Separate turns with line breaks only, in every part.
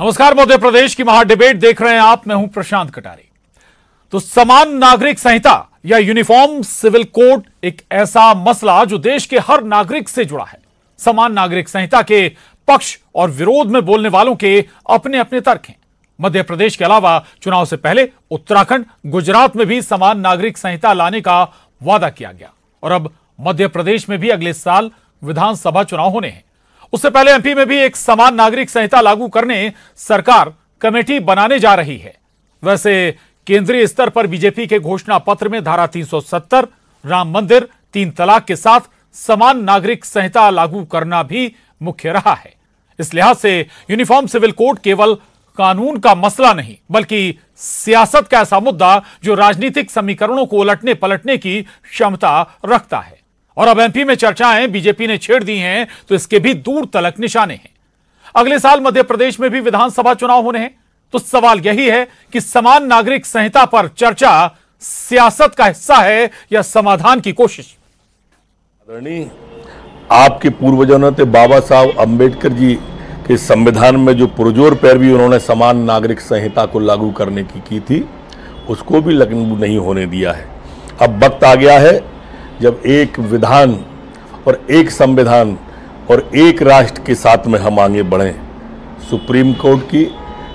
नमस्कार, मध्य प्रदेश की महाडिबेट देख रहे हैं आप। मैं हूं प्रशांत कटारी। तो समान नागरिक संहिता या यूनिफॉर्म सिविल कोड एक ऐसा मसला जो देश के हर नागरिक से जुड़ा है। समान नागरिक संहिता के पक्ष और विरोध में बोलने वालों के अपने अपने तर्क हैं। मध्य प्रदेश के अलावा चुनाव से पहले उत्तराखंड, गुजरात में भी समान नागरिक संहिता लाने का वादा किया गया और अब मध्य प्रदेश में भी अगले साल विधानसभा चुनाव होने हैं। उससे पहले एमपी में भी एक समान नागरिक संहिता लागू करने सरकार कमेटी बनाने जा रही है। वैसे केंद्रीय स्तर पर बीजेपी के घोषणा पत्र में धारा 370, राम मंदिर, 3 तलाक के साथ समान नागरिक संहिता लागू करना भी मुख्य रहा है। इस लिहाज से यूनिफॉर्म सिविल कोड केवल कानून का मसला नहीं बल्कि सियासत का ऐसा मुद्दा जो राजनीतिक समीकरणों को उलटने पलटने की क्षमता रखता है। और अब एमपी में चर्चाएं बीजेपी ने छेड़ दी हैं तो इसके भी दूर तलक निशाने हैं। अगले साल मध्य प्रदेश में भी विधानसभा चुनाव होने हैं। तो सवाल यही है कि समान नागरिक संहिता पर चर्चा सियासत का हिस्सा है या समाधान की कोशिश।
आदरणीय, आपके पूर्वजों ने बाबा साहब अंबेडकर जी के संविधान में जो पुरजोर पैरवी उन्होंने समान नागरिक संहिता को लागू करने की थी, उसको भी लागू नहीं होने दिया है। अब वक्त आ गया है जब एक विधान और एक संविधान और एक राष्ट्र के साथ में हम आगे बढ़ें। सुप्रीम कोर्ट की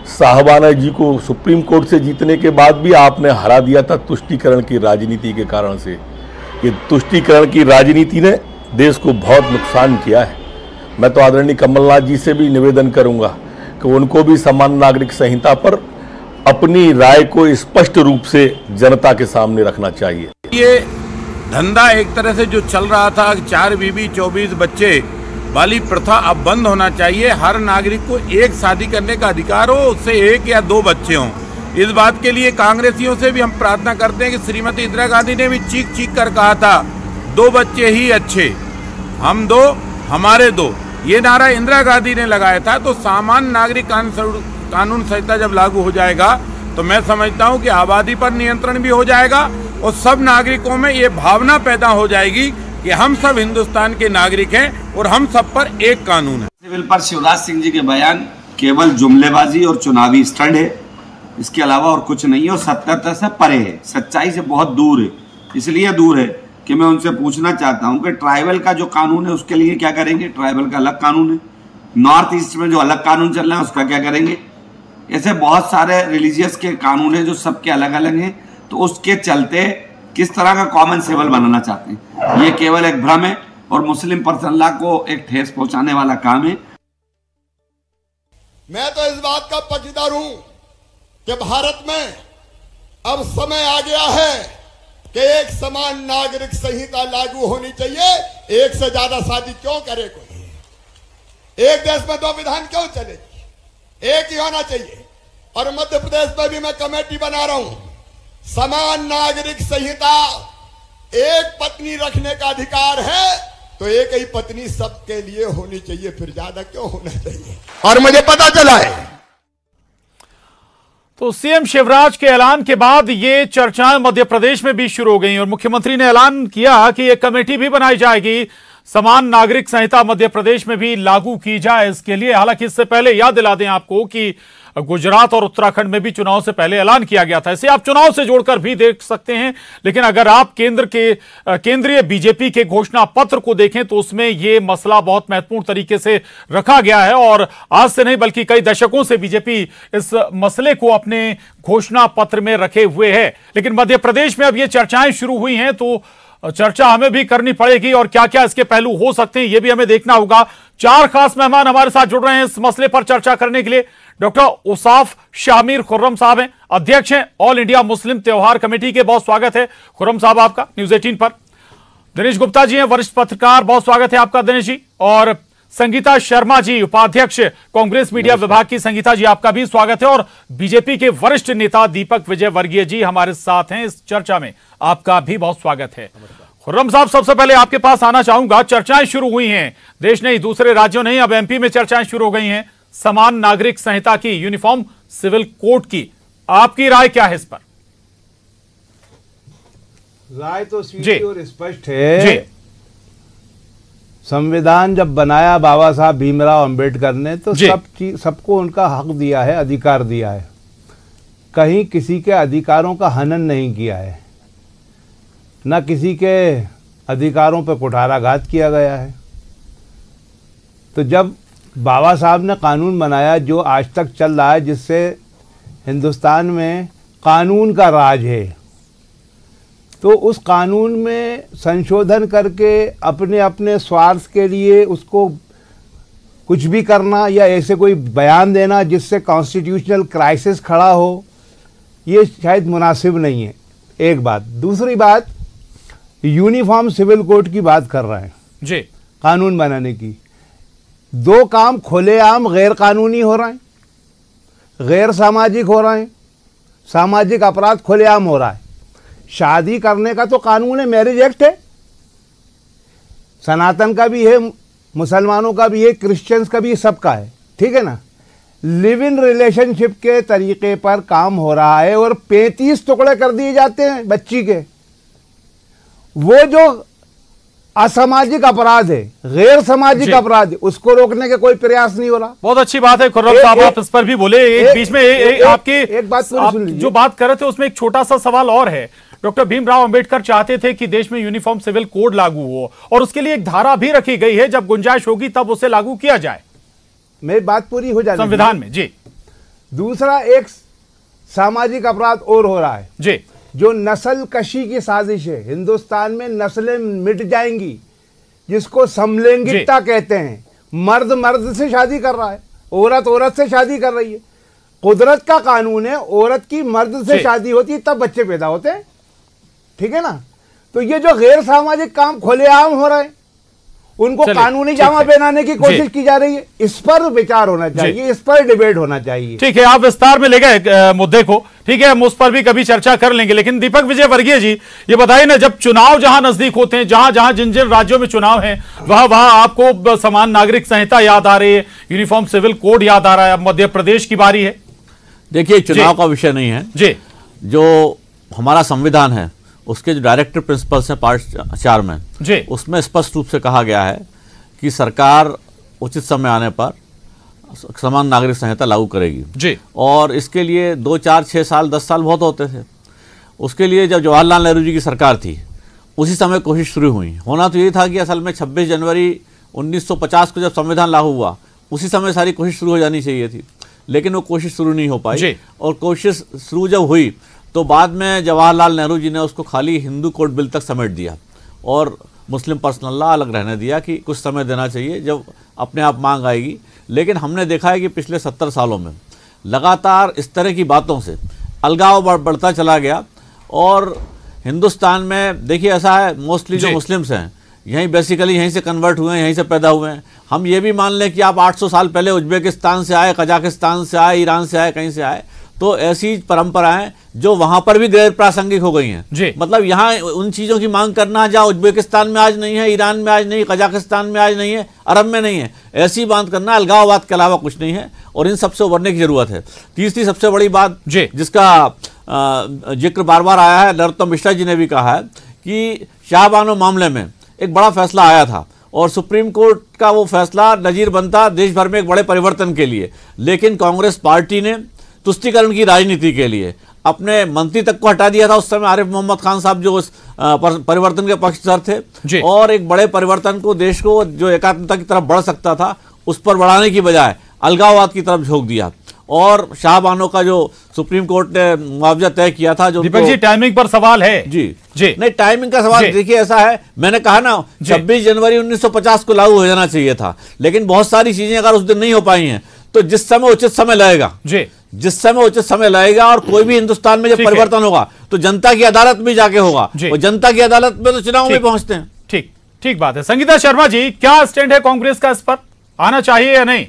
साहबाना जी को सुप्रीम कोर्ट से जीतने के बाद भी आपने हरा दिया था तुष्टीकरण की राजनीति के कारण से। ये तुष्टीकरण की राजनीति ने देश को बहुत नुकसान किया है। मैं तो आदरणीय कमलनाथ जी से भी निवेदन करूंगा कि उनको भी समान नागरिक संहिता पर अपनी राय को स्पष्ट रूप से जनता के सामने रखना चाहिए।
ये धंधा एक तरह से जो चल रहा था 4 बीबी 24 बच्चे वाली प्रथा अब बंद होना चाहिए। हर नागरिक को एक शादी करने का अधिकार हो, उससे 1 या 2 बच्चे हों। इस बात के लिए कांग्रेसियों से भी हम प्रार्थना करते हैं कि श्रीमती इंदिरा गांधी ने भी चीख चीख कर कहा था 2 बच्चे ही अच्छे, हम 2 हमारे 2, ये नारा इंदिरा गांधी ने लगाया था। तो समान नागरिक कानून संहिता जब लागू हो जाएगा तो मैं समझता हूं कि आबादी पर नियंत्रण भी हो जाएगा और सब नागरिकों में ये भावना पैदा हो जाएगी कि हम सब हिंदुस्तान के नागरिक हैं और हम सब पर एक कानून है।
सिविल पर शिवराज सिंह जी के बयान केवल जुमलेबाजी और चुनावी स्टंट है, इसके अलावा और कुछ नहीं है और सत्यता से परे है, सच्चाई से बहुत दूर है। इसलिए दूर है कि मैं उनसे पूछना चाहता हूं कि ट्राइबल का जो कानून है उसके लिए क्या करेंगे। ट्राइबल का अलग कानून है। नॉर्थ ईस्ट में जो अलग कानून चल रहा है उसका क्या करेंगे। ऐसे बहुत सारे रिलीजियस के कानून है जो सबके अलग अलग हैं। तो उसके चलते किस तरह का कॉमन सिविल बनाना चाहते हैं, ये केवल एक भ्रम है और मुस्लिम पर्सनल लॉ को एक ठेस पहुंचाने वाला काम है।
मैं तो इस बात का पक्षधर हूं कि भारत में अब समय आ गया है कि एक समान नागरिक संहिता लागू होनी चाहिए। एक से ज्यादा शादी क्यों करे कोई, एक देश में 2 विधान क्यों चलेगी, एक ही होना चाहिए। और मध्य प्रदेश में भी मैं कमेटी बना रहा हूं। समान नागरिक संहिता, एक पत्नी रखने का अधिकार है तो एक ही पत्नी सबके लिए होनी चाहिए, फिर ज्यादा क्यों होना चाहिए। और मुझे पता चला है
तो सीएम शिवराज के ऐलान के बाद ये चर्चाएं मध्य प्रदेश में भी शुरू हो गई और मुख्यमंत्री ने ऐलान किया कि एक कमेटी भी बनाई जाएगी, समान नागरिक संहिता मध्य प्रदेश में भी लागू की जाए इसके लिए। हालांकि इससे पहले याद दिला दें आपको कि गुजरात और उत्तराखंड में भी चुनाव से पहले ऐलान किया गया था। इसे आप चुनाव से जोड़कर भी देख सकते हैं। लेकिन अगर आप केंद्रीय बीजेपी के घोषणा पत्र को देखें तो उसमें यह मसला बहुत महत्वपूर्ण तरीके से रखा गया है और आज से नहीं बल्कि कई दशकों से बीजेपी इस मसले को अपने घोषणा पत्र में रखे हुए है। लेकिन मध्य प्रदेश में अब ये चर्चाएं शुरू हुई हैं तो चर्चा हमें भी करनी पड़ेगी और क्या क्या इसके पहलू हो सकते हैं ये भी हमें देखना होगा। 4 खास मेहमान हमारे साथ जुड़ रहे हैं इस मसले पर चर्चा करने के लिए। डॉक्टर औसाफ शामिर खुर्रम साहब हैं, अध्यक्ष हैं ऑल इंडिया मुस्लिम त्योहार कमेटी के। बहुत स्वागत है खुर्रम साहब आपका न्यूज 18 पर। दिनेश गुप्ता जी हैं, वरिष्ठ पत्रकार, बहुत स्वागत है आपका दिनेश जी। और संगीता शर्मा जी, उपाध्यक्ष कांग्रेस मीडिया विभाग की। संगीता जी आपका भी स्वागत है। और बीजेपी के वरिष्ठ नेता दीपक विजयवर्गीय जी हमारे साथ हैं इस चर्चा में, आपका भी बहुत स्वागत है। खुर्रम साहब, सबसे पहले आपके पास आना चाहूंगा। चर्चाएं शुरू हुई हैं, देश नहीं दूसरे राज्यों नहीं, अब एमपी में चर्चाएं शुरू हो गई हैं समान नागरिक संहिता की, यूनिफॉर्म सिविल कोड की। आपकी राय क्या है इस पर?
राय तो सीधी और स्पष्ट है संविधान जब बनाया बाबा साहब भीमराव अंबेडकर ने तो सबको उनका हक दिया है, अधिकार दिया है। कहीं किसी के अधिकारों का हनन नहीं किया है, न किसी के अधिकारों पर कुठाराघात किया गया है। तो जब बाबा साहब ने कानून बनाया जो आज तक चल रहा है, जिससे हिंदुस्तान में कानून का राज है, तो उस कानून में संशोधन करके अपने अपने स्वार्थ के लिए उसको कुछ भी करना या ऐसे कोई बयान देना जिससे कॉन्स्टिट्यूशनल क्राइसिस खड़ा हो, ये शायद मुनासिब नहीं है। एक बात। दूसरी बात, यूनिफॉर्म सिविल कोड की बात कर रहे हैं
जी,
कानून बनाने की। दो काम खुलेआम गैर कानूनी हो रहे हैं, गैर सामाजिक हो रहे हैं। सामाजिक अपराध खुलेआम हो रहा है। शादी करने का तो कानून है, मैरिज एक्ट है, सनातन का भी है, मुसलमानों का भी है, क्रिश्चियंस का भी है, सबका है, ठीक है ना। लिव इन रिलेशनशिप के तरीके पर काम हो रहा है और 35 टुकड़े कर दिए जाते हैं बच्ची के। वो जो असामाजिक अपराध है, गैर सामाजिक अपराध है, उसको रोकने का कोई प्रयास नहीं हो रहा।
बहुत अच्छी बात है खुर्रम साहब, आप इस पर भी बोले। एक बीच में आपकी
एक बात
आप जो बात कर रहे थे उसमें एक छोटा सा सवाल और है। डॉक्टर भीमराव अंबेडकर चाहते थे कि देश में यूनिफॉर्म सिविल कोड लागू हो और उसके लिए एक धारा भी रखी गई है, जब गुंजाइश होगी तब उसे लागू किया जाए।
मेरी बात पूरी हो जाएगी
संविधान में जी।
दूसरा एक सामाजिक अपराध और हो रहा है
जी,
जो नस्ल कशी की साजिश है। हिंदुस्तान में नस्लें मिट जाएंगी, जिसको समलैंगिकता कहते हैं। मर्द मर्द से शादी कर रहा है, औरत औरत से शादी कर रही है। कुदरत का कानून है, औरत की मर्द से शादी होती है तब बच्चे पैदा होते हैं, ठीक है ना। तो ये जो गैर सामाजिक काम खुलेआम हो रहे हैं, उनको कानूनी जामा पहनाने की कोशिश की जा रही है। इस पर विचार होना चाहिए, इस पर डिबेट होना चाहिए।
ठीक है, आप विस्तार में ले गए मुद्दे को, ठीक है, हम उस पर भी कभी चर्चा कर लेंगे। लेकिन दीपक विजय वर्गीय जी, ये बताइए ना, जब चुनाव जहां नजदीक होते हैं, जहां जहां जिन जिन राज्यों में चुनाव है, वहां आपको समान नागरिक संहिता याद आ रही है, यूनिफॉर्म सिविल कोड याद आ रहा है। अब मध्य प्रदेश की बारी है।
देखिए, चुनाव का विषय नहीं है
जी।
जो हमारा संविधान है उसके जो डायरेक्टिव प्रिंसिपल्स हैं पार्ट 4 में
जी,
उसमें स्पष्ट रूप से कहा गया है कि सरकार उचित समय आने पर समान नागरिक संहिता लागू करेगी
जी।
और इसके लिए 2, 4, 6 साल 10 साल बहुत होते थे। उसके लिए जब जवाहरलाल नेहरू जी की सरकार थी उसी समय कोशिश शुरू हुई। होना तो ये था कि असल में 26 जनवरी 1950 को जब संविधान लागू हुआ उसी समय सारी कोशिश शुरू हो जानी चाहिए थी, लेकिन वो कोशिश शुरू नहीं हो पाई। और कोशिश शुरू जब हुई तो बाद में जवाहरलाल नेहरू जी ने उसको खाली हिंदू कोड बिल तक समेट दिया और मुस्लिम पर्सनल लॉ अलग रहने दिया कि कुछ समय देना चाहिए, जब अपने आप मांग आएगी। लेकिन हमने देखा है कि पिछले 70 सालों में लगातार इस तरह की बातों से अलगाव बढ़ता चला गया। और हिंदुस्तान में देखिए ऐसा है, मोस्टली जो मुस्लिम्स हैं यहीं बेसिकली यहीं से कन्वर्ट हुए हैं, यहीं से पैदा हुए हैं। हम ये भी मान लें कि आप 800 साल पहले उज्बेकिस्तान से आए, कजाकिस्तान से आए, ईरान से आए, कहीं से आए, तो ऐसी परंपराएं जो वहां पर भी गैर प्रासंगिक हो गई हैं। मतलब यहाँ उन चीज़ों की मांग करना जहाँ उज्बेकिस्तान में आज नहीं है, ईरान में आज नहीं, कजाकिस्तान में आज नहीं है, अरब में नहीं है, ऐसी बात करना अलगाववाद के अलावा कुछ नहीं है और इन सबसे उभरने की जरूरत है। तीसरी सबसे बड़ी बात जिसका जिक्र बार बार आया है, नरोत्तम मिश्रा जी ने भी कहा है कि शाहबानो मामले में एक बड़ा फैसला आया था और सुप्रीम कोर्ट का वो फैसला नजीर बनता देश भर में एक बड़े परिवर्तन के लिए। लेकिन कांग्रेस पार्टी ने तुष्टीकरण की राजनीति के लिए अपने मंत्री तक को हटा दिया था। उस समय आरिफ मोहम्मद खान साहब जो उस परिवर्तन के पक्षधर थे और एक बड़े परिवर्तन को, देश को जो एकात्मता की तरफ बढ़ सकता था उस पर बढ़ाने की बजाय अलगाववाद की तरफ झोंक दिया। और शाहबानो का जो सुप्रीम कोर्ट ने मुआवजा तय किया था, जो
दीपक जी टाइमिंग पर सवाल है।
जी नहीं, टाइमिंग का सवाल देखिए ऐसा है, मैंने कहा ना 26 जनवरी 1950 को लागू हो जाना चाहिए था, लेकिन बहुत सारी चीजें अगर उस दिन नहीं हो पाई हैं तो जिस समय उचित समय लगेगा, जिस समय उचित समय लगेगा और कोई भी हिंदुस्तान में जब परिवर्तन होगा तो जनता की अदालत में जाके होगा और जनता की अदालत में तो चुनाव में पहुंचते हैं।
ठीक बात है। संगीता शर्मा जी, क्या स्टैंड है कांग्रेस का, इस पर आना चाहिए या नहीं?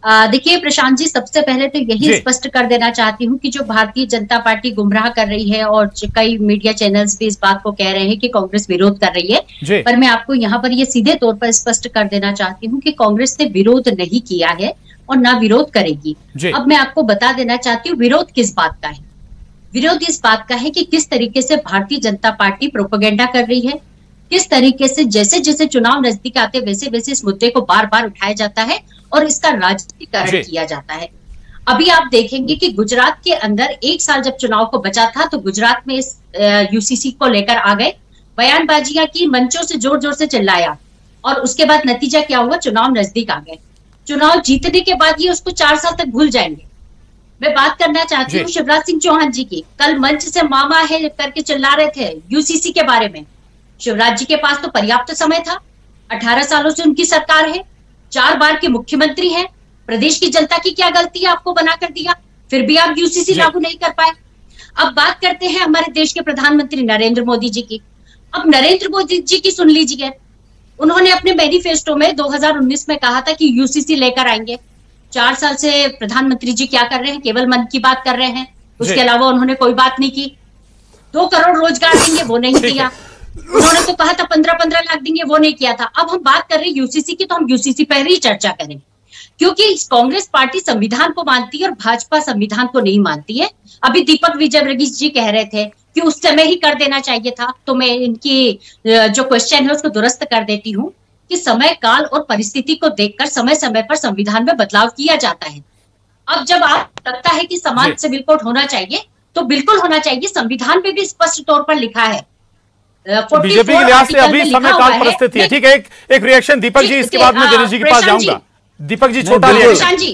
देखिए प्रशांत जी, सबसे पहले तो यही स्पष्ट कर देना चाहती हूँ कि जो भारतीय जनता पार्टी गुमराह कर रही है और कई मीडिया चैनल्स भी इस बात को कह रहे हैं कि कांग्रेस विरोध कर रही है, पर मैं आपको यहाँ पर ये सीधे तौर पर स्पष्ट कर देना चाहती हूँ कि कांग्रेस ने विरोध नहीं किया है और ना विरोध करेगी। अब मैं आपको बता देना चाहती हूँ विरोध किस बात का है। विरोध इस बात का है कि किस तरीके से भारतीय जनता पार्टी प्रोपेगेंडा कर रही है, किस तरीके से जैसे जैसे चुनाव नजदीक आते वैसे वैसे इस मुद्दे को बार बार उठाया जाता है और इसका राजनीतिकरण किया जाता है। अभी आप देखेंगे कि गुजरात के अंदर 1 साल जब चुनाव को बचा था तो गुजरात में इस यूसीसी को लेकर आ गए, बयानबाजियां की, मंचों से जोर जोर से चिल्लाया और उसके बाद नतीजा क्या हुआ, चुनाव नजदीक आ गए। चुनाव जीतने के बाद ये उसको 4 साल तक भूल जाएंगे। मैं बात करना चाहती हूँ शिवराज सिंह चौहान जी की। कल मंच से मामा है करके चिल्ला रहे थे यूसीसी के बारे में। शिवराज जी के पास तो पर्याप्त समय था, 18 सालों से उनकी सरकार है, 4 बार के मुख्यमंत्री हैं। प्रदेश की जनता की क्या गलती है आपको बना कर दिया, फिर भी आप यूसीसी लागू नहीं कर पाए। अब बात करते हैं हमारे देश के प्रधानमंत्री नरेंद्र मोदी जी की। अब नरेंद्र मोदी जी की सुन लीजिए, उन्होंने अपने मैनिफेस्टो में 2019 में कहा था कि यूसीसी लेकर आएंगे। 4 साल से प्रधानमंत्री जी क्या कर रहे हैं, केवल मन की बात कर रहे हैं, उसके अलावा उन्होंने कोई बात नहीं की। 2 करोड़ रोजगार देंगे वो नहीं दिया, उन्होंने तो कहा था 15-15 लाख देंगे, वो नहीं किया था। अब हम बात कर रहे हैं यूसीसी की, तो हम यूसीसी पर ही चर्चा करें, क्योंकि कांग्रेस पार्टी संविधान को मानती है और भाजपा संविधान को नहीं मानती है। अभी दीपक विजयवर्गीय जी कह रहे थे कि उस समय ही कर देना चाहिए था, तो मैं इनकी जो क्वेश्चन है उसको दुरुस्त कर देती हूँ कि समय काल और परिस्थिति को देखकर समय समय पर संविधान में बदलाव किया जाता है। अब जब आप लगता है कि समान सिविल कोड होना चाहिए तो बिल्कुल होना चाहिए, संविधान में भी स्पष्ट तौर पर लिखा है।
बीजेपी के लिहाज से अभी समय काल परिस्थिति है। ठीक है, एक रिएक्शन दीपक जी, इसके बाद मैं दिनेश जी के पास जाऊंगा। दीपक जी छोटा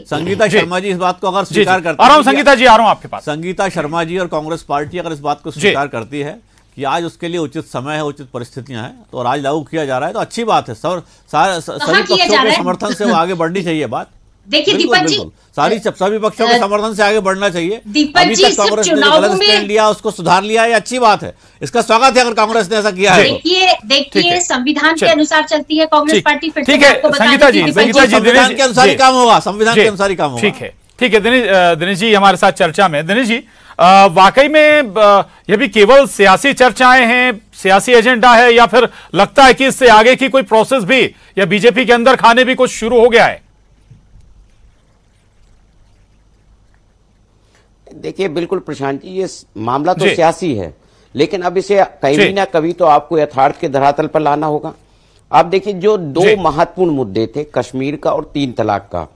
संगीता शर्मा जी इस बात को अगर स्वीकार करती
है, संगीता जी आ रहा हूं आपके पास।
संगीता शर्मा जी और कांग्रेस पार्टी अगर इस बात को स्वीकार करती है कि आज उसके लिए उचित समय है, उचित परिस्थितियां हैं, तो आज लागू किया जा रहा है, तो अच्छी बात है। सभी पक्षों के समर्थन से वो आगे बढ़नी चाहिए बात।
देखिए दीपक जी,
सभी पक्षों के समर्थन से आगे बढ़ना चाहिए।
अभी तक
कांग्रेस ने गलत स्टैंड लिया, उसको सुधार लिया, ये अच्छी बात है, इसका स्वागत है अगर कांग्रेस ने ऐसा किया है।
देखिए संविधान के अनुसार चलती है कांग्रेस पार्टी। फिर
ठीक है संगीता जी,
संविधान के अनुसार ही काम होगा, संविधान के अनुसार ही काम होगा।
ठीक है दिनेश जी हमारे साथ चर्चा में। दिनेश जी, वाकई में यह भी केवल सियासी चर्चाएं हैं, सियासी एजेंडा है, या फिर लगता है कि इससे आगे की कोई प्रोसेस भी या बीजेपी के अंदर खाने भी कुछ शुरू हो गया है?
देखिए बिल्कुल प्रशांत जी, ये मामला तो सियासी है, लेकिन अब इसे कहीं ना कभी तो आपको यथार्थ के धरातल पर लाना होगा। आप देखिए जो 2 महत्वपूर्ण मुद्दे थे, कश्मीर का और 3 तलाक का,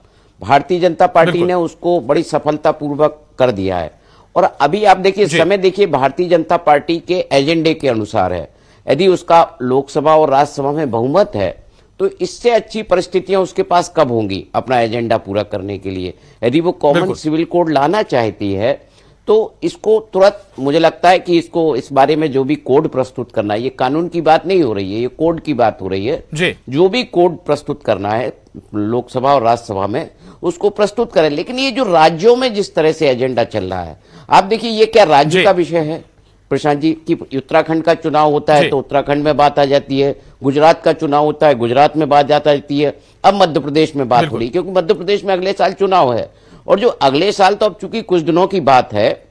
भारतीय जनता पार्टी ने उसको बड़ी सफलतापूर्वक कर दिया है। और अभी आप देखिए समय देखिए भारतीय जनता पार्टी के एजेंडे के अनुसार है, यदि उसका लोकसभा और राज्यसभा में बहुमत है तो इससे अच्छी परिस्थितियां उसके पास कब होंगी अपना एजेंडा पूरा करने के लिए। यदि वो कॉमन सिविल कोड लाना चाहती है तो इसको तुरंत, मुझे लगता है कि इसको इस बारे में जो भी कोड प्रस्तुत करना है, ये कानून की बात नहीं हो रही है, ये कोड की बात हो रही है। जो भी कोड प्रस्तुत करना है लोकसभा और राज्यसभा में उसको प्रस्तुत करें। लेकिन ये जो राज्यों में जिस तरह से एजेंडा चल रहा है, आप देखिए ये क्या राज्य का विषय है प्रशांत जी, कि उत्तराखंड का चुनाव होता है तो उत्तराखंड में बात आ जाती है, गुजरात का चुनाव होता है गुजरात में बात आ जाती है, अब मध्य प्रदेश में बात हो रही है, क्योंकि मध्य प्रदेश में अगले साल चुनाव है। और जो अगले साल तो अब चूंकि कुछ दिनों की बात है,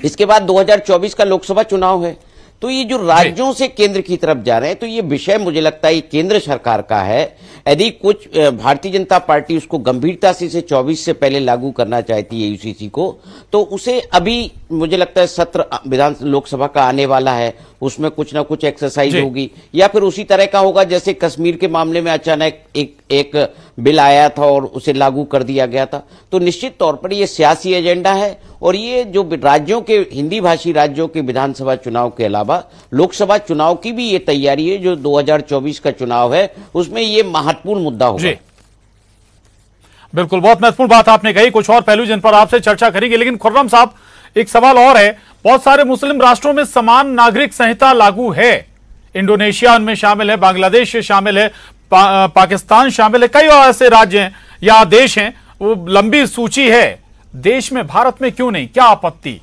इसके बाद 2024 का लोकसभा चुनाव है, तो ये जो राज्यों से केंद्र की तरफ जा रहे हैं, तो ये विषय मुझे लगता है ये केंद्र सरकार का है। यदि कुछ भारतीय जनता पार्टी उसको गंभीरता से 24 से पहले लागू करना चाहती है यूसीसी को, तो उसे अभी मुझे लगता है सत्र विधान लोकसभा का आने वाला है, उसमें कुछ ना कुछ एक्सरसाइज होगी, या फिर उसी तरह का होगा जैसे कश्मीर के मामले में अचानक एक बिल आया था और उसे लागू कर दिया गया था। तो निश्चित तौर पर ये सियासी एजेंडा है, और ये जो राज्यों के हिंदी भाषी राज्यों के विधानसभा चुनाव के अलावा लोकसभा चुनाव की भी ये तैयारी है, जो 2024 का चुनाव है उसमें ये महत्वपूर्ण मुद्दा होगा।
बिल्कुल, बहुत महत्वपूर्ण बात आपने कही। कुछ और पहलू जिन पर आपसे चर्चा करेंगे, लेकिन खुर्रम साहब एक सवाल और है। बहुत सारे मुस्लिम राष्ट्रों में समान नागरिक संहिता लागू है, इंडोनेशिया उनमें शामिल है, बांग्लादेश शामिल है, पाकिस्तान शामिल है, कई और ऐसे राज्य हैं या देश हैं, वो लंबी सूची है। देश में, भारत में क्यों नहीं? क्या आपत्ति,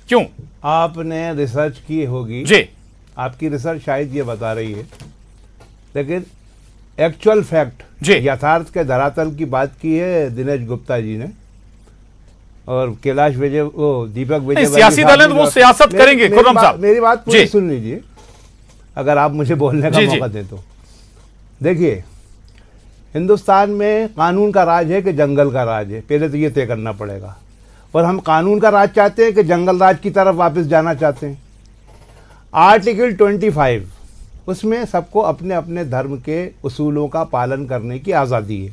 क्यों?
आपने रिसर्च की होगी
जी,
आपकी रिसर्च शायद ये बता रही है, लेकिन एक्चुअल फैक्ट यथार्थ के धरातल की बात की है दिनेश गुप्ता जी ने, और कैलाश विजय, वो दीपक विजय,
सियासी दल वो सियासत करेंगे। खुर्रम साहब
मेरी बात पूरी सुन लीजिए, अगर आप मुझे बोलने का मौका दें तो। देखिए, हिंदुस्तान में कानून का राज है कि जंगल का राज है, पहले तो ये तय करना पड़ेगा। और हम कानून का राज चाहते हैं कि जंगल राज की तरफ वापस जाना चाहते हैं। आर्टिकल 25 उसमें सबको अपने अपने धर्म के उसूलों का पालन करने की आज़ादी है,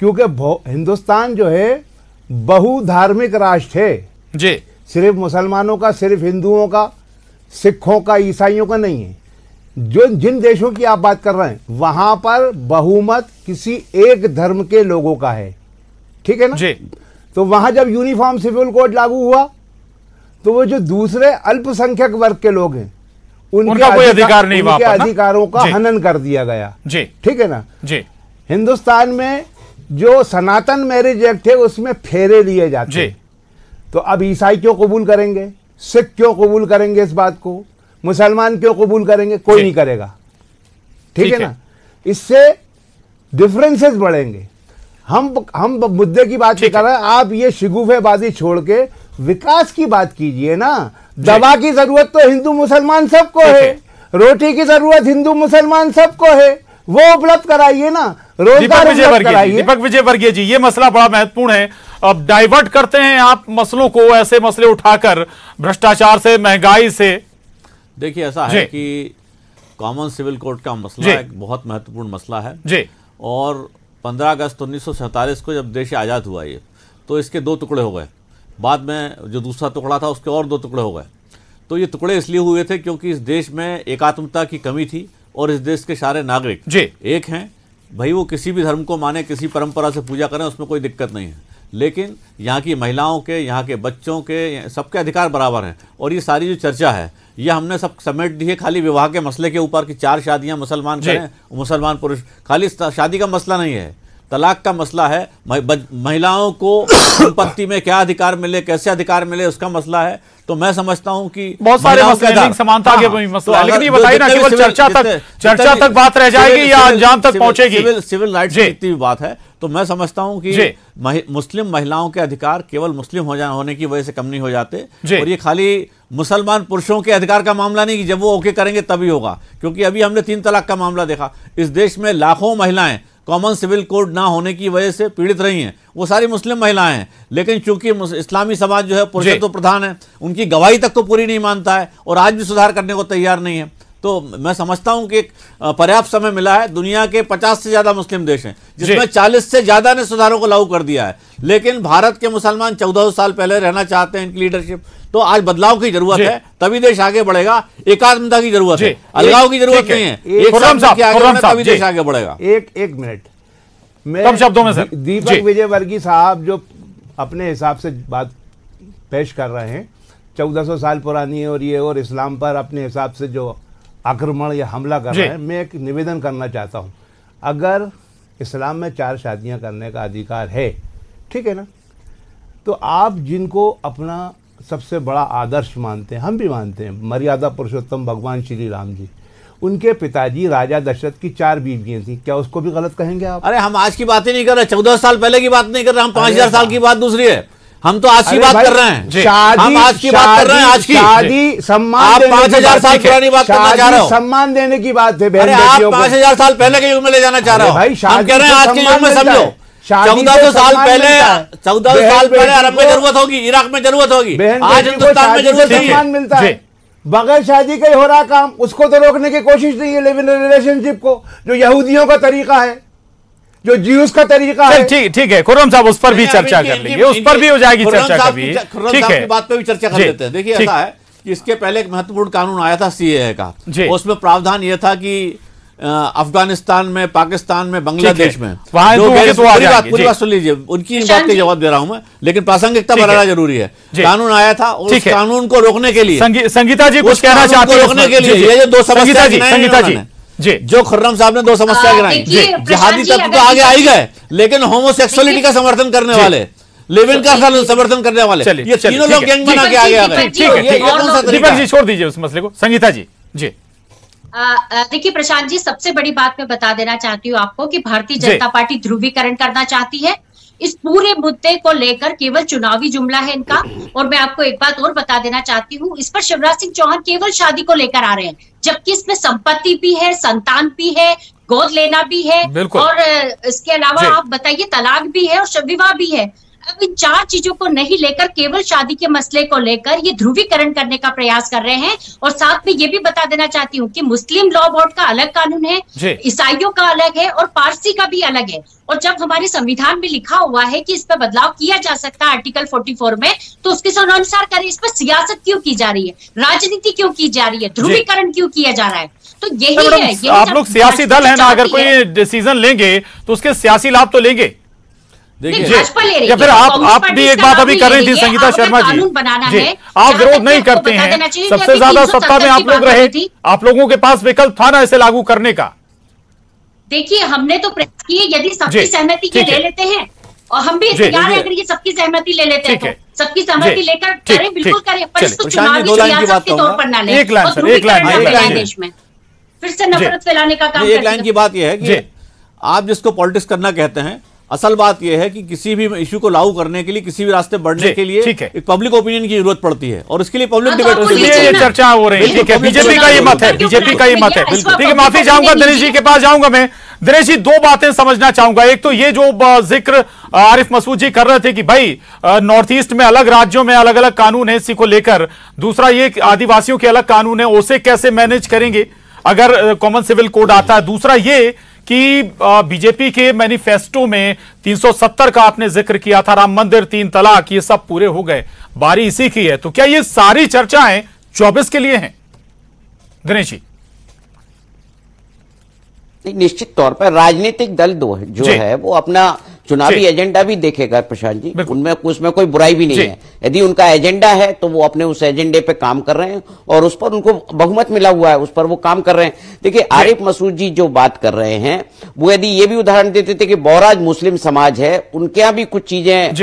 क्योंकि हिंदुस्तान जो है बहुधार्मिक राष्ट्र है
जी।
सिर्फ मुसलमानों का, सिर्फ हिंदुओं का, सिखों का, ईसाइयों का नहीं है। जो जिन देशों की आप बात कर रहे हैं वहां पर बहुमत किसी एक धर्म के लोगों का है, ठीक है ना
जी।
तो वहां जब यूनिफॉर्म सिविल कोड लागू हुआ तो वो जो दूसरे अल्पसंख्यक वर्ग के लोग हैं उनका कोई अधिकार नहीं, उनके अधिकारों का हनन कर दिया गया जी, ठीक है ना जी। हिंदुस्तान में जो सनातन मैरिज एक्ट है उसमें फेरे लिए जाते हैं, तो अब ईसाई क्यों कबूल करेंगे, सिख क्यों कबूल करेंगे इस बात को, मुसलमान क्यों कबूल करेंगे, कोई नहीं करेगा, ठीक है ना। इससे डिफरेंसेस बढ़ेंगे। हम मुद्दे की बात कर रहे हैं, आप ये शिगुफेबाजी छोड़ के विकास की बात कीजिए ना। दवा की जरूरत तो हिंदू मुसलमान सबको है, रोटी की जरूरत हिंदू मुसलमान सबको है, वो उपलब्ध कराइए ना, रोजगार उपलब्ध कराइए।
दीपक विजयवर्गीय जी, ये मसला बड़ा महत्वपूर्ण है। अब डाइवर्ट करते हैं आप मसलों को, ऐसे मसले उठाकर भ्रष्टाचार से, महंगाई से।
देखिए ऐसा है कि कॉमन सिविल कोड का मसला एक बहुत महत्वपूर्ण मसला है जी। और 15 अगस्त 1947 को जब देश आज़ाद हुआ ये, तो इसके 2 टुकड़े हो गए। बाद में जो दूसरा टुकड़ा था उसके और 2 टुकड़े हो गए। तो ये टुकड़े इसलिए हुए थे क्योंकि इस देश में एकात्मता की कमी थी और इस देश के सारे नागरिक जी एक हैं। भाई वो किसी भी धर्म को माने, किसी परंपरा से पूजा करें, उसमें कोई दिक्कत नहीं है, लेकिन यहाँ की महिलाओं के, यहाँ के बच्चों के, सबके अधिकार बराबर हैं। और ये सारी जो चर्चा है ये हमने सब समेट दी है खाली विवाह के मसले के ऊपर कि 4 शादियां मुसलमान करें, मुसलमान पुरुष। खाली शादी का मसला नहीं है, तलाक का मसला है, महिलाओं को संपत्ति में क्या अधिकार मिले, कैसे अधिकार मिले, उसका मसला है। तो मैं समझता हूं कि
बहुत सारे मसले समानता के मसला है, लेकिन ये बताइए ना, केवल चर्चा तक बात रह जाएगी या अंजाम तक पहुंचेगी?
सिविल राइट्स की इतनी बात है तो मैं समझता हूं कि मुस्लिम महिलाओं के अधिकार केवल मुस्लिम होने की वजह से कम नहीं हो जाते। और ये खाली मुसलमान पुरुषों के अधिकार का मामला नहीं कि जब वो ओके करेंगे तभी होगा, क्योंकि अभी हमने 3 तलाक का मामला देखा। इस देश में लाखों महिलाएं कॉमन सिविल कोड ना होने की वजह से पीड़ित रही हैं, वो सारी मुस्लिम महिलाएं हैं। लेकिन चूंकि इस्लामी समाज जो है पुरुषत्व प्रधान है, उनकी गवाही तक तो पूरी नहीं मानता है और आज भी सुधार करने को तैयार नहीं है। तो मैं समझता हूं कि एक पर्याप्त समय मिला है। दुनिया के 50 से ज्यादा मुस्लिम देश हैं जिसमें 40 से ज्यादा ने सुधारों को लागू कर दिया है, लेकिन भारत के मुसलमान 1400 साल पहले रहना चाहते हैं इनकी लीडरशिप। तो आज बदलाव की जरूरत है, तभी देश आगे बढ़ेगा। एकात्मता की जरूरत है, अलगाव की जरूरत नहीं है। तभी देश आगे बढ़ेगा।
एक मिनट,
कम शब्दों में सर,
दीपक विजयवर्गीय साहब जो अपने हिसाब से बात पेश कर रहे हैं 1400 साल पुरानी है और ये और इस्लाम पर अपने हिसाब से जो आक्रमण या हमला कर रहे हैं, मैं एक निवेदन करना चाहता हूं। अगर इस्लाम में 4 शादियां करने का अधिकार है, ठीक है ना, तो आप जिनको अपना सबसे बड़ा आदर्श मानते हैं, हम भी मानते हैं, मर्यादा पुरुषोत्तम भगवान श्री राम जी, उनके पिताजी राजा दशरथ की 4 बीवियां थी, क्या उसको भी गलत कहेंगे आप?
अरे हम आज की बात ही नहीं कर रहे, 14 साल पहले की बात नहीं कर रहे, हम 5000 साल की बात दूसरी है। हम तो आज की बात कर रहे हैं, हम आज की बात कर रहे हैं। आज की
शादी सम्मान,
आप 5000 साल पुरानी बात करना चाह रहे हो,
सम्मान देने की बात है।
अरे आप 5000 साल पहले के युग में ले जाना चाह रहे हो। हम कह रहे हैं आज के युग में समझो, 1400 साल पहले अरब में जरूरत होगी, इराक में जरूरत होगी, आज हिंदुस्तान में जरूरत नहीं है।
मिलता है बगैर शादी का ही हो रहा काम, उसको तो रोकने की कोशिश नहीं है। लिव इन रिलेशनशिप को जो यहूदियों का तरीका है, जो जीव्स का तरीका है।
ठीक है खुर्रम साहब, उस पर भी चर्चा कर लेंगे, उस पर भी हो जाएगी चर्चा कभी।
ठीक है, बात पे भी चर्चा कर लेते हैं। देखिए ऐसा है कि इसके पहले एक महत्वपूर्ण कानून आया था सीएए का, उसमें प्रावधान यह था कि अफगानिस्तान में, पाकिस्तान में, बांग्लादेश में, पूरी बात सुन लीजिए, उनकी बात का जवाब दे रहा हूं मैं, लेकिन प्रासंगिकता बनाना जरूरी है। कानून आया था और उस कानून को रोकने के लिए,
संगीता जी कुछ कहना चाहते हैं,
रोकने के लिए ये जो 2 समस्या जी, जो खुर्रम साहब ने 2 समस्या गिनाई, जिहादी तत्व तो आगे आई गए, लेकिन होमोसेक्सुअलिटी का समर्थन करने वाले, लिव इन का समर्थन करने वाले, ये तीनों लोग गैंग बना के आगे आ गए।
दीपक जी छोड़ दीजिए उस मसले को। संगीता जी जी
देखिए प्रशांत जी, सबसे बड़ी बात मैं बता देना चाहती हूँ आपको कि भारतीय जनता पार्टी ध्रुवीकरण करना चाहती है। इस पूरे मुद्दे को लेकर केवल चुनावी जुमला है इनका। और मैं आपको एक बात और बता देना चाहती हूँ, इस पर शिवराज सिंह चौहान केवल शादी को लेकर आ रहे हैं, जबकि इसमें संपत्ति भी है, संतान भी है, गोद लेना भी है, और इसके अलावा आप बताइए तलाक भी है और विवाह भी है। अब इन 4 चीजों को नहीं लेकर केवल शादी के मसले को लेकर ये ध्रुवीकरण करने का प्रयास कर रहे हैं। और साथ में ये भी बता देना चाहती हूँ कि मुस्लिम लॉ बोर्ड का अलग कानून है, ईसाइयों का अलग है और पारसी का भी अलग है। और जब हमारे संविधान में लिखा हुआ है कि इस पर बदलाव किया जा सकता है आर्टिकल 44 में, तो उसके अनुसार करें। इस पर सियासत क्यों की जा रही है, राजनीति क्यों की जा रही है, ध्रुवीकरण क्यों किया जा रहा है? तो यही है।
आप लोग सियासी दल है ना, अगर कोई डिसीजन लेंगे तो उसके सियासी लाभ तो लेंगे।
देखिए,
या फिर आप भी एक बात अभी कर रही थी संगीता शर्मा जी, आप विरोध नहीं करते हैं, सबसे ज्यादा सत्ता में आप लोग रहे, आप लोगों के पास विकल्प था ना इसे लागू करने का।
देखिए, हमने तो प्रयास किए, यदि सबकी सहमति ये ले लेते हैं और हम भी तैयार है, अगर ये सबकी सहमति ले लेते हैं तो सबकी सहमति लेकर करें, बिल्कुल करें, पर इसको चुनावी सियासत के तौर पर ना लें।
एक लाइन
देश में फिर से नफरत फैलाने का काम।
एक लाइन की बात यह है कि आप जिसको पॉलिटिक्स करना कहते हैं, असल बात यह है कि किसी भी इश्यू को लागू करने के लिए, किसी भी रास्ते बढ़ने के लिए एक पब्लिक ओपिनियन की जरूरत पड़ती है और इसके लिए पब्लिक डिबेट होती है।
ये चर्चा हो रही है, ठीक है, बीजेपी का ये मत है, बीजेपी का ये मत है। ठीक है, माफी चाहूंगा, दिनेश जी के पास जाऊंगा मैं। दिनेश जी, 2 बातें समझना चाहूंगा। एक तो ये जो जिक्र आरिफ मसूद जी कर रहे थे कि भाई नॉर्थ ईस्ट में अलग राज्यों में अलग अलग कानून है इसी को लेकर, दूसरा ये आदिवासियों के अलग कानून है, उसे कैसे मैनेज करेंगे अगर कॉमन सिविल कोड आता है। दूसरा ये कि बीजेपी के मैनिफेस्टो में 370 का आपने जिक्र किया था, राम मंदिर, 3 तलाक, ये सब पूरे हो गए, बारी इसी की है। तो क्या ये सारी चर्चाएं 24 के लिए हैं दिनेश जी?
निश्चित तौर पर राजनीतिक दल जो है वो अपना चुनावी एजेंडा भी देखेगा प्रशांत जी, उसमें कोई बुराई भी नहीं है। यदि उनका एजेंडा है तो वो अपने उस एजेंडे पे काम कर रहे हैं और उस पर उनको बहुमत मिला हुआ है, उस पर वो काम कर रहे हैं। देखिए, आरिफ मसूद जी जो बात कर रहे हैं वो यदि ये भी उदाहरण देते थे कि बौराज मुस्लिम समाज है, उनके यहाँ भी कुछ चीजें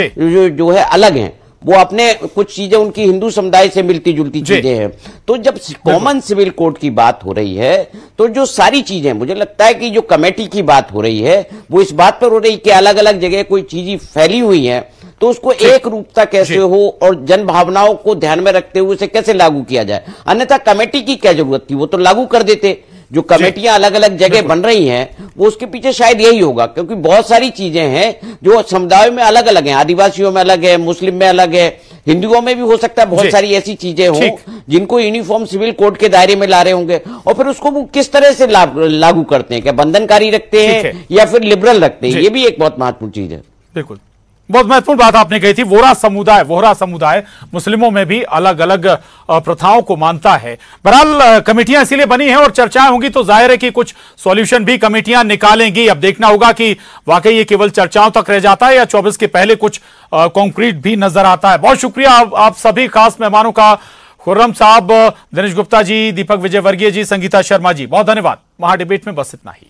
जो है अलग हैं, वो अपने कुछ चीजें उनकी हिंदू समुदाय से मिलती जुलती चीजें हैं। तो जब कॉमन सिविल कोड की बात हो रही है तो जो सारी चीजें, मुझे लगता है कि जो कमेटी की बात हो रही है वो इस बात पर हो रही है कि अलग अलग जगह कोई चीजें फैली हुई हैं तो उसको एक रूपता कैसे हो और जन भावनाओं को ध्यान में रखते हुए उसे कैसे लागू किया जाए। अन्यथा कमेटी की क्या जरूरत थी, वो तो लागू कर देते। जो कमेटियां अलग अलग जगह बन रही हैं वो उसके पीछे शायद यही होगा, क्योंकि बहुत सारी चीजें हैं जो समुदायों में अलग अलग हैं, आदिवासियों में अलग है, मुस्लिम में अलग है, हिंदुओं में भी हो सकता है बहुत सारी ऐसी चीजें हों जिनको यूनिफॉर्म सिविल कोड के दायरे में ला रहे होंगे। और फिर उसको वो किस तरह से लागू करते हैं, क्या बंधनकारी रखते हैं या फिर लिबरल रखते हैं, ये भी एक बहुत महत्वपूर्ण चीज है।
बिल्कुल, बहुत महत्वपूर्ण बात आपने कही थी। वोहरा समुदाय मुस्लिमों में भी अलग अलग प्रथाओं को मानता है। बहरहाल कमेटियां इसीलिए बनी हैं और चर्चाएं होंगी तो जाहिर है कि कुछ सॉल्यूशन भी कमेटियां निकालेंगी। अब देखना होगा कि वाकई ये केवल चर्चाओं तक रह जाता है या 24 के पहले कुछ कॉन्क्रीट भी नजर आता है। बहुत शुक्रिया आप सभी खास मेहमानों का, खुर्रम साहब, दिनेश गुप्ता जी, दीपक विजयवर्गीय जी, संगीता शर्मा जी, बहुत धन्यवाद। महाडिबेट में बस इतना ही।